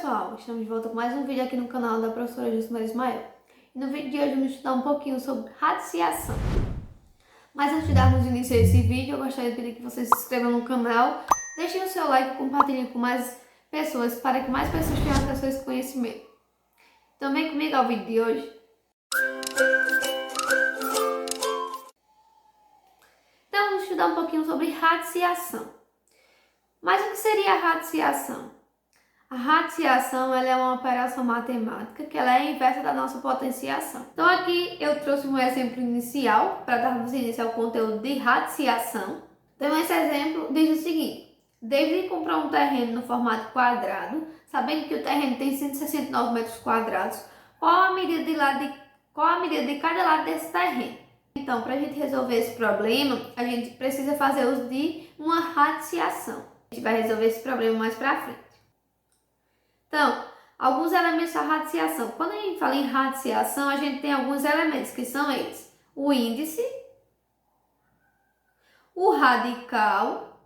pessoal, estamos de volta com mais um vídeo aqui no canal da professora Jusmara Ismael. E no vídeo de hoje vamos estudar um pouquinho sobre radiciação. Mas antes de darmos início a esse vídeo, eu gostaria de pedir que vocês se inscrevam no canal, deixem o seu like e compartilhem com mais pessoas para que mais pessoas tenham acesso a esse conhecimento. Então vem comigo ao vídeo de hoje. Então vamos estudar um pouquinho sobre radiciação. Mas o que seria a radiciação? A radiciação ela é uma operação matemática que ela é a inversa da nossa potenciação. Então aqui eu trouxe um exemplo inicial para darmos início ao conteúdo de radiciação. Então esse exemplo diz o seguinte: David comprou um terreno no formato quadrado, sabendo que o terreno tem 169 metros quadrados. Qual a medida de cada lado desse terreno? Então, para a gente resolver esse problema, a gente precisa fazer uso de uma radiciação. A gente vai resolver esse problema mais para frente. Então, alguns elementos da radiciação. Quando a gente fala em radiciação, a gente tem alguns elementos que são eles: o índice, o radical,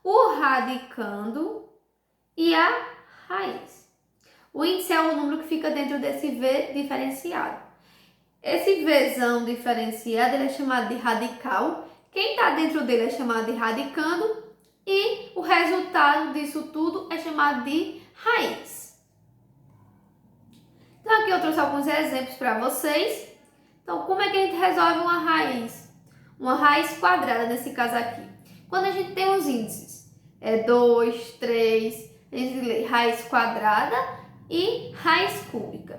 o radicando e a raiz. O índice é o número que fica dentro desse V diferenciado. Esse Vzão diferenciado ele é chamado de radical. Quem está dentro dele é chamado de radicando. E o resultado disso tudo é chamado de raiz. Então aqui eu trouxe alguns exemplos para vocês. Então como é que a gente resolve uma raiz? Uma raiz quadrada nesse caso aqui. Quando a gente tem os índices, 2, 3, a gente lê raiz quadrada e raiz cúbica.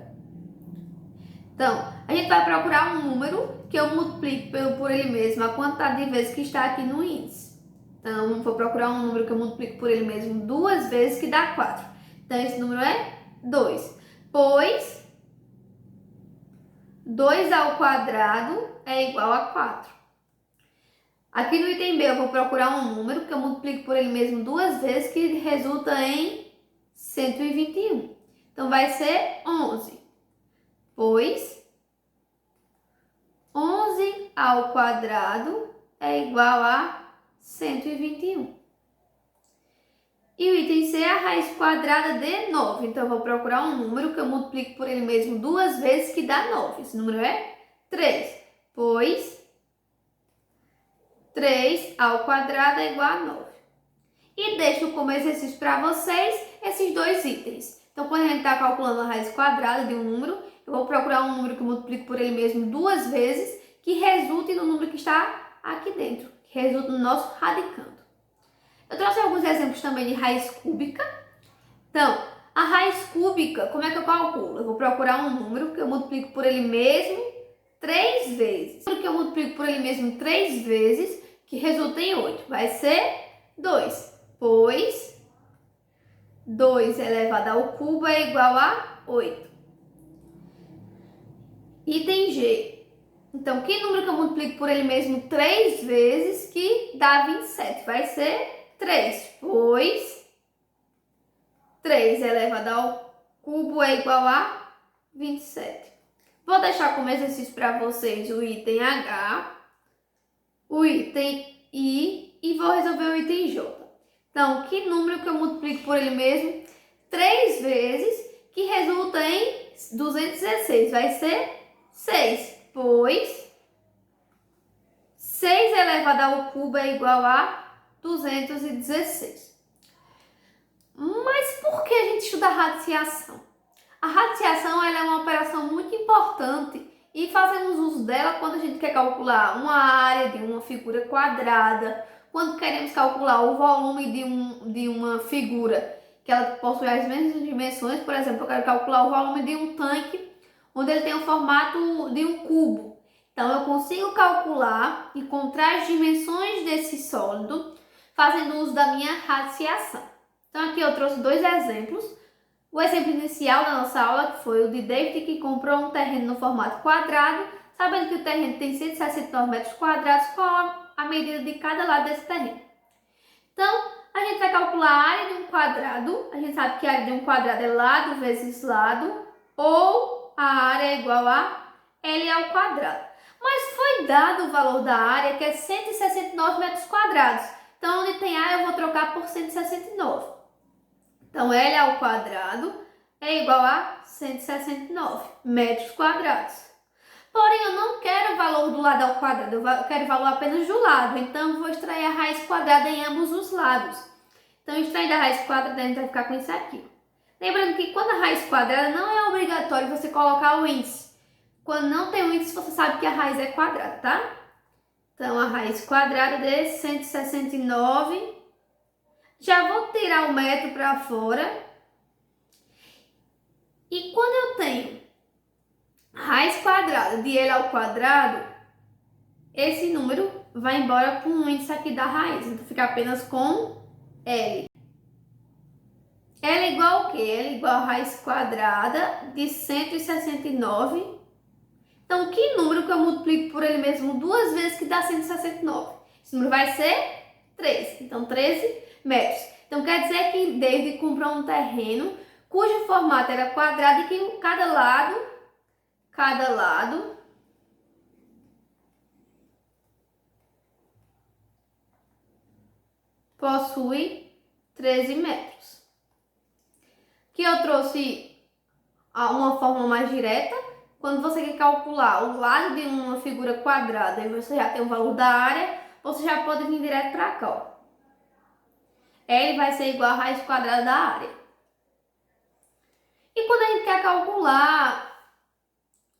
Então, a gente vai procurar um número que eu multiplique por ele mesmo a quantidade de vezes que está aqui no índice. Então, vou procurar um número que eu multiplico por ele mesmo 2 vezes, que dá 4. Então, esse número é 2. Pois 2 ao quadrado é igual a 4. Aqui no item B, eu vou procurar um número que eu multiplico por ele mesmo 2 vezes, que resulta em 121. Então, vai ser 11. Pois 11 ao quadrado é igual a 121. E o item C é a raiz quadrada de 9. Então, eu vou procurar um número que eu multiplico por ele mesmo 2 vezes, que dá 9. Esse número é 3. Pois 3 ao quadrado é igual a 9. E deixo como exercício para vocês esses dois itens. Então, quando a gente está calculando a raiz quadrada de um número, eu vou procurar um número que eu multiplico por ele mesmo 2 vezes, que resulte no número que está aqui dentro, que resulta no nosso radicando. Eu trouxe alguns exemplos também de raiz cúbica. Então, a raiz cúbica, como é que eu calculo? Eu vou procurar um número que eu multiplico por ele mesmo 3 vezes. O número que eu multiplico por ele mesmo 3 vezes, que resulta em 8. Vai ser 2, pois 2 elevado ao cubo é igual a 8. Item G. Então, que número que eu multiplico por ele mesmo 3 vezes, que dá 27? Vai ser 3, pois 3 elevado ao cubo é igual a 27. Vou deixar como exercício para vocês o item H, o item I e vou resolver o item J. Então, que número que eu multiplico por ele mesmo 3 vezes, que resulta em 216? Vai ser 6, pois 6 elevado ao cubo é igual a 216. Mas por que a gente estuda a radiciação? A radiciação ela é uma operação muito importante e fazemos uso dela quando a gente quer calcular uma área de uma figura quadrada, quando queremos calcular o volume de uma figura que ela possui as mesmas dimensões. Por exemplo, eu quero calcular o volume de um tanque onde ele tem o formato de um cubo. Então, eu consigo calcular, encontrar as dimensões desse sólido fazendo uso da minha radiciação. Então, aqui eu trouxe dois exemplos. O exemplo inicial da nossa aula, que foi o de David, que comprou um terreno no formato quadrado, sabendo que o terreno tem 169 metros quadrados, qual a medida de cada lado desse terreno. Então, a gente vai calcular a área de um quadrado. A gente sabe que a área de um quadrado é lado vezes lado, ou a área é igual a L ao quadrado. Mas foi dado o valor da área, que é 169 metros quadrados. Então, onde tem área, eu vou trocar por 169. Então, L ao quadrado é igual a 169 metros quadrados. Porém, eu não quero o valor do lado ao quadrado, eu quero o valor apenas do lado. Então, eu vou extrair a raiz quadrada em ambos os lados. Então, extraindo a raiz quadrada, a gente vai ficar com isso aqui. Lembrando que quando a raiz quadrada não é obrigatório você colocar o índice. Quando não tem o índice, você sabe que a raiz é quadrada, tá? Então, a raiz quadrada de 169. Já vou tirar o metro para fora. E quando eu tenho raiz quadrada de L ao quadrado, esse número vai embora com o índice aqui da raiz. Então, fica apenas com L. L é igual ao quê? L é igual a raiz quadrada de 169. Então, que número que eu multiplico por ele mesmo duas vezes que dá 169? Esse número vai ser 13. Então, 13 metros. Então, quer dizer que David comprou um terreno cujo formato era quadrado e que cada lado possui 13 metros. Que eu trouxe uma forma mais direta. Quando você quer calcular o lado de uma figura quadrada e você já tem o valor da área, você já pode vir direto para cá, ó. L vai ser igual a raiz quadrada da área. E quando a gente quer calcular,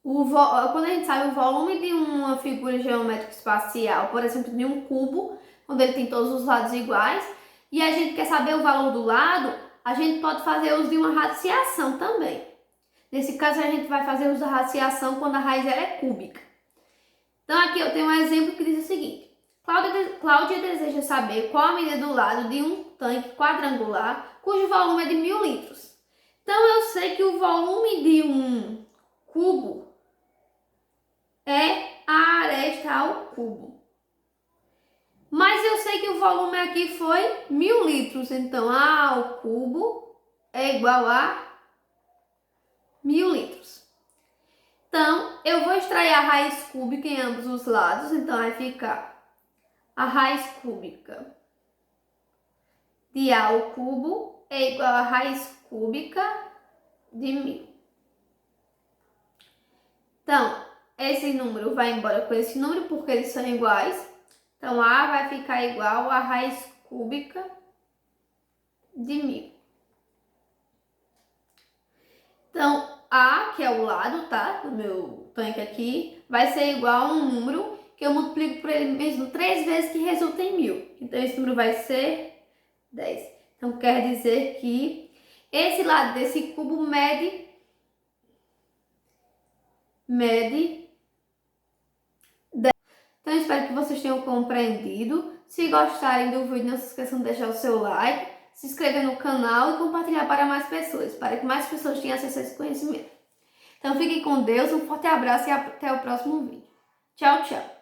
quando a gente sabe o volume de uma figura geométrica espacial, por exemplo, de um cubo, quando ele tem todos os lados iguais, e a gente quer saber o valor do lado, a gente pode fazer uso de uma radiciação também. Nesse caso, a gente vai fazer uso da radiciação quando a raiz ela é cúbica. Então, aqui eu tenho um exemplo que diz o seguinte. Cláudia deseja saber qual a medida do lado de um tanque quadrangular cujo volume é de 1000 litros. Então, eu sei que o volume de um cubo é a aresta ao cubo. Mas eu sei que o volume aqui foi 1000 litros. Então, A ao cubo é igual a 1000 litros. Então, eu vou extrair a raiz cúbica em ambos os lados. Então, vai ficar a raiz cúbica de A ao cubo é igual a raiz cúbica de 1000. Então, esse número vai embora com esse número porque eles são iguais. Então, A vai ficar igual a raiz cúbica de 1000. Então, A, que é o lado, tá? Do meu tanque aqui, vai ser igual a um número que eu multiplico por ele mesmo 3 vezes que resulta em 1000. Então, esse número vai ser 10. Então, quer dizer que esse lado desse cubo mede 10. Então, espero que vocês tenham compreendido. Se gostarem do vídeo, não se esqueçam de deixar o seu like, se inscrever no canal e compartilhar para mais pessoas, para que mais pessoas tenham acesso a esse conhecimento. Então, fiquem com Deus, um forte abraço e até o próximo vídeo. Tchau, tchau!